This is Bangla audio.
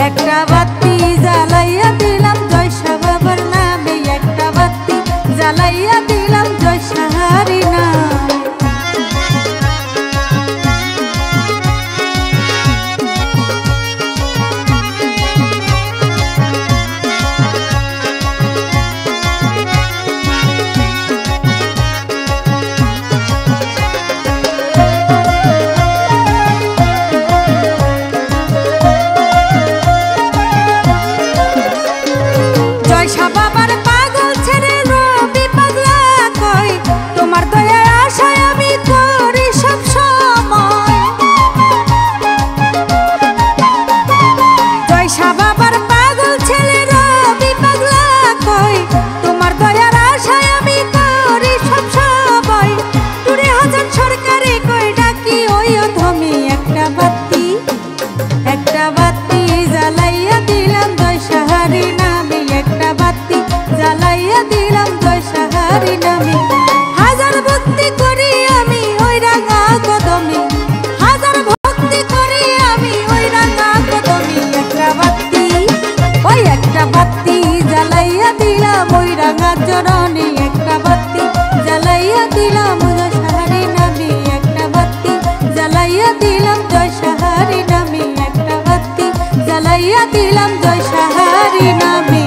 একটা বাতি জ্বালাইয়া দিলাম জয়সা বাবার নামে, একটা বাতি জ্বালাইয়া দিলাম জয়সা হারি নামে। একটা বাতি জ্বালাইয়া দিলাম জয়সা হারি নামে, একটা বাতি জ্বালাইয়া দিলাম জয়সা হারি নামে। হাজার ভক্তি করি আমি ওই রাঙা কদমে, হাজার ভক্তি করি আমি ওই রাঙা কদমে। একটা বাতি, ওই একটা বাতি জ্বালাইয়া দিলাম ওই রাঙা চরণে, একটা বাতি জ্বালাইয়া দিলাম জয়সা হারি নামে, একটা বাতি জ্বালাইয়া দিলাম জয়সা হারি নামে, জ্বালাইয়া দিলাম জয়সা হারি নামে।